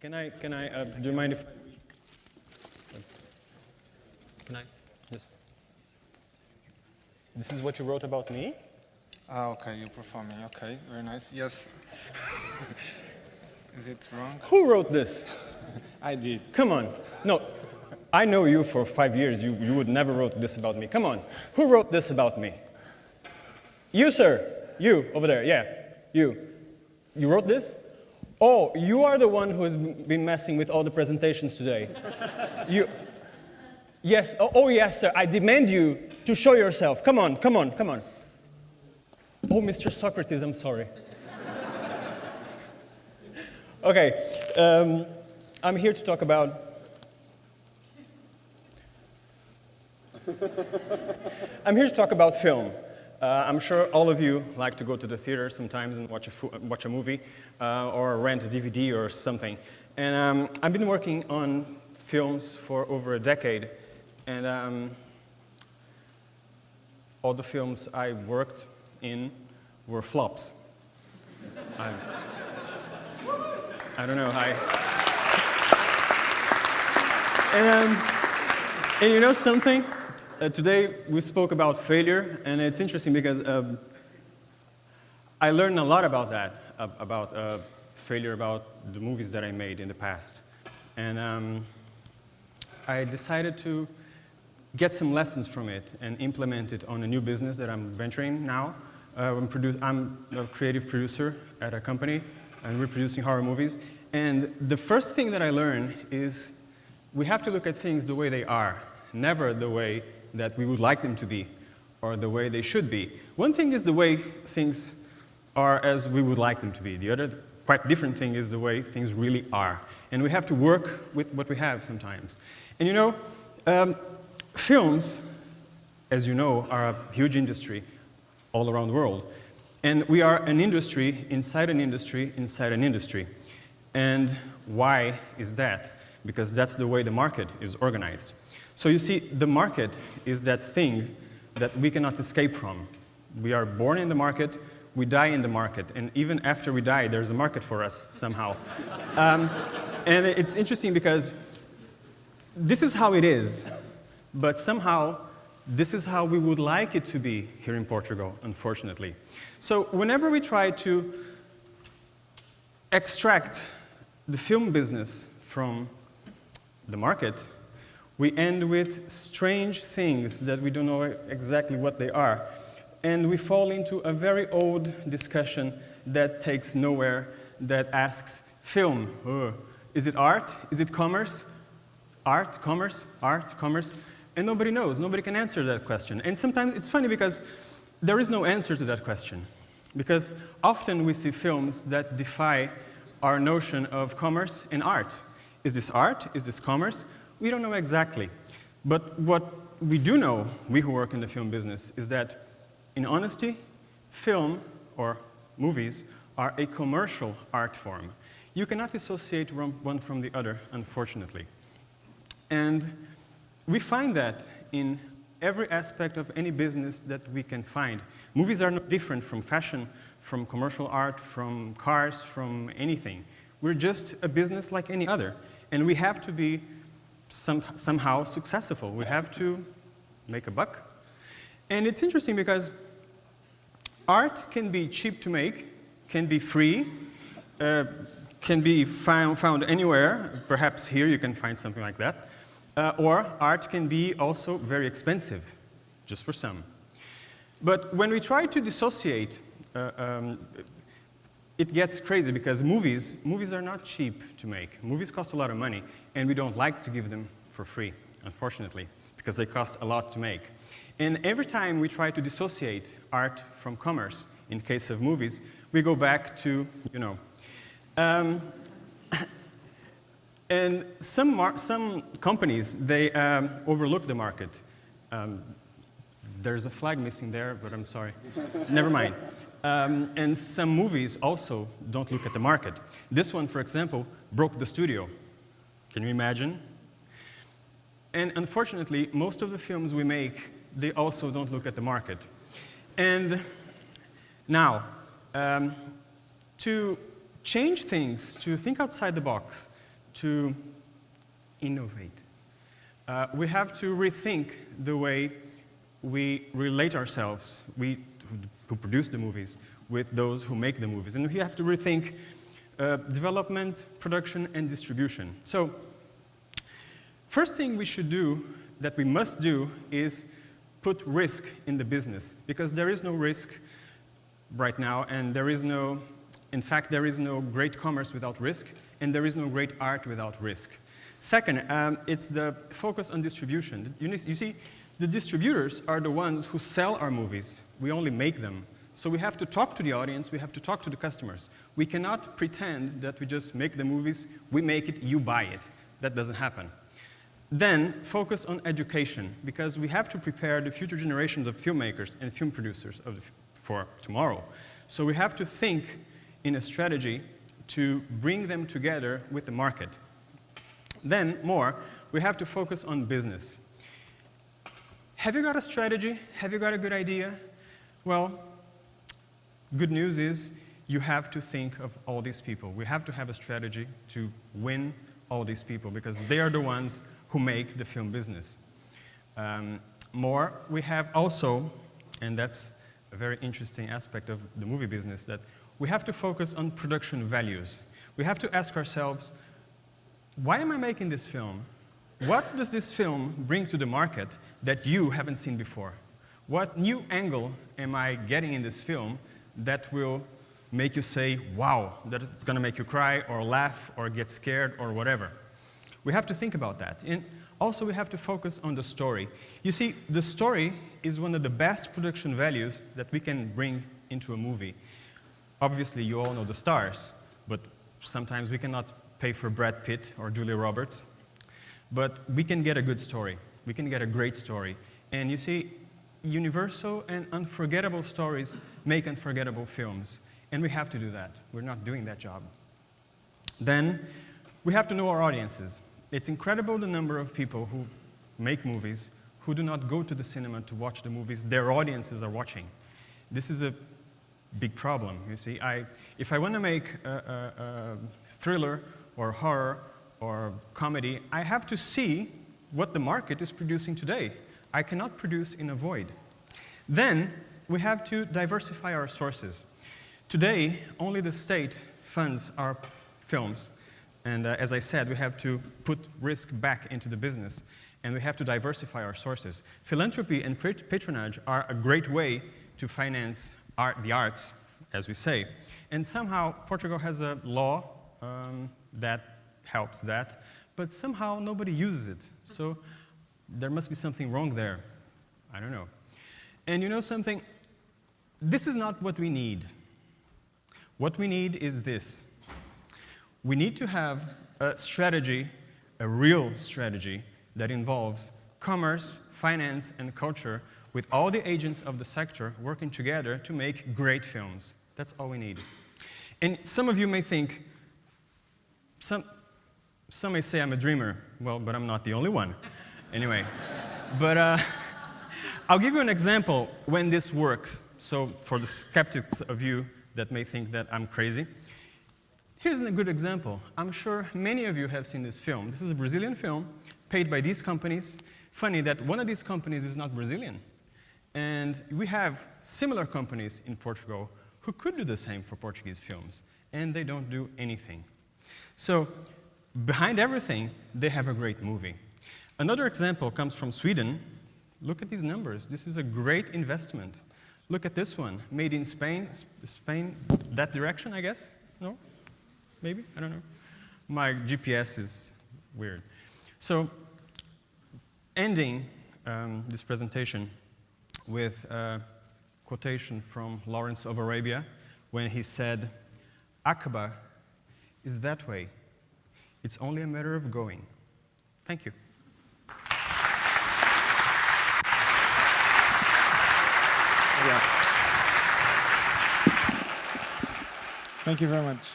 do you mind if, can I, yes. This is what you wrote about me? Ah, okay, you're performing. Okay, very nice. Yes. Is it wrong? Who wrote this? I did. Come on. No, I know you for 5 years. You would never wrote this about me. Come on. Who wrote this about me? You, sir. You, over there. Yeah, you. You wrote this? Oh, you are the one who has been messing with all the presentations today. You. Yes. Oh, yes, sir. I demand you to show yourself. Come on, come on, come on. Oh, Mr. Socrates, I'm sorry. Okay, I'm here to talk about... I'm here to talk about film. I'm sure all of you like to go to the theater sometimes and watch a movie or rent a DVD or something. And I've been working on films for over a decade. And all the films I worked in were flops. I don't know. And you know something? Today we spoke about failure, and it's interesting because I learned a lot about that, about failure, about the movies that I made in the past. And I decided to get some lessons from it and implement it on a new business that I'm venturing now. I'm a creative producer at a company, and we're producing horror movies. And the first thing that I learned is we have to look at things the way they are, never the way that we would like them to be, or the way they should be. One thing is the way things are as we would like them to be. The other, quite different thing is the way things really are. And we have to work with what we have sometimes. And you know, films, as you know, are a huge industry all around the world. And we are an industry inside an industry inside an industry. And why is that? Because that's the way the market is organized. So you see, the market is that thing that we cannot escape from. We are born in the market, we die in the market, and even after we die, there's a market for us somehow. And it's interesting because this is how it is, but somehow this is how we would like it to be here in Portugal, unfortunately. So whenever we try to extract the film business from the market, we end with strange things that we don't know exactly what they are. And we fall into a very old discussion that takes nowhere, that asks, film, is it art? Is it commerce? Art, commerce, art, commerce? And nobody knows, nobody can answer that question. And sometimes it's funny because there is no answer to that question. Because often we see films that defy our notion of commerce and art. Is this art? Is this commerce? We don't know exactly. But what we do know, we who work in the film business, is that in honesty, film or movies are a commercial art form. You cannot dissociate one from the other, unfortunately. And we find that in every aspect of any business that we can find. Movies are no different from fashion, from commercial art, from cars, from anything. We're just a business like any other. And we have to be somehow successful. We have to make a buck. And it's interesting because art can be cheap to make, can be free, can be found anywhere. Perhaps here you can find something like that. Or art can be also very expensive, just for some. But when we try to dissociate, it gets crazy because movies are not cheap to make. Movies cost a lot of money, and we don't like to give them for free, unfortunately, because they cost a lot to make. And every time we try to dissociate art from commerce, in case of movies, we go back to, you know. And some companies, they overlook the market. There's a flag missing there, but I'm sorry. Never mind. And some movies also don't look at the market. This one, for example, broke the studio. Can you imagine? And unfortunately, most of the films we make, they also don't look at the market. And now, to change things, to think outside the box, to innovate. We have to rethink the way we relate ourselves, we who produce the movies, with those who make the movies. And we have to rethink development, production, and distribution. So, first thing we should do, that we must do, is put risk in the business, because there is no risk right now, and there is no, in fact, there is no great commerce without risk, and there is no great art without risk. Second, it's the focus on distribution. You see, the distributors are the ones who sell our movies. We only make them. So we have to talk to the audience, we have to talk to the customers. We cannot pretend that we just make the movies, we make it, you buy it. That doesn't happen. Then focus on education, because we have to prepare the future generations of filmmakers and film producers for tomorrow. So we have to think in a strategy to bring them together with the market. Then, we have to focus on business. Have you got a strategy? Have you got a good idea? Well, good news is you have to think of all these people. We have to have a strategy to win all these people, because they are the ones who make the film business. We have also, and that's a very interesting aspect of the movie business, that we have to focus on production values. We have to ask ourselves, why am I making this film? What does this film bring to the market that you haven't seen before? What new angle am I getting in this film that will make you say, wow, that it's going to make you cry or laugh or get scared or whatever? We have to think about that. And also, we have to focus on the story. You see, the story is one of the best production values that we can bring into a movie. Obviously, you all know the stars, but sometimes we cannot pay for Brad Pitt or Julia Roberts. But we can get a good story. We can get a great story. And you see, universal and unforgettable stories make unforgettable films. And we have to do that. We're not doing that job. Then, we have to know our audiences. It's incredible the number of people who make movies who do not go to the cinema to watch the movies their audiences are watching. This is a big problem, you see. If I want to make a thriller or horror or comedy, I have to see what the market is producing today. I cannot produce in a void. Then, we have to diversify our sources. Today, only the state funds our films. And as I said, we have to put risk back into the business, and we have to diversify our sources. Philanthropy and patronage are a great way to finance the arts, as we say. And somehow, Portugal has a law that helps that, but somehow nobody uses it. So there must be something wrong there. I don't know. And you know something? This is not what we need. What we need is this. We need to have a strategy, a real strategy, that involves commerce, finance, and culture, with all the agents of the sector working together to make great films. That's all we need. And some of you may think, some may say I'm a dreamer. Well, but I'm not the only one. Anyway, but I'll give you an example when this works. So for the skeptics of you that may think that I'm crazy, here's a good example. I'm sure many of you have seen this film. This is a Brazilian film paid by these companies. Funny that one of these companies is not Brazilian. And we have similar companies in Portugal who could do the same for Portuguese films, and they don't do anything. So behind everything, they have a great movie. Another example comes from Sweden. Look at these numbers. This is a great investment. Look at this one, made in Spain. Spain, that direction, I guess? No? Maybe? I don't know. My GPS is weird. So, ending this presentation with a quotation from Lawrence of Arabia when he said, "Aqaba is that way. It's only a matter of going." Thank you. Thank you very much.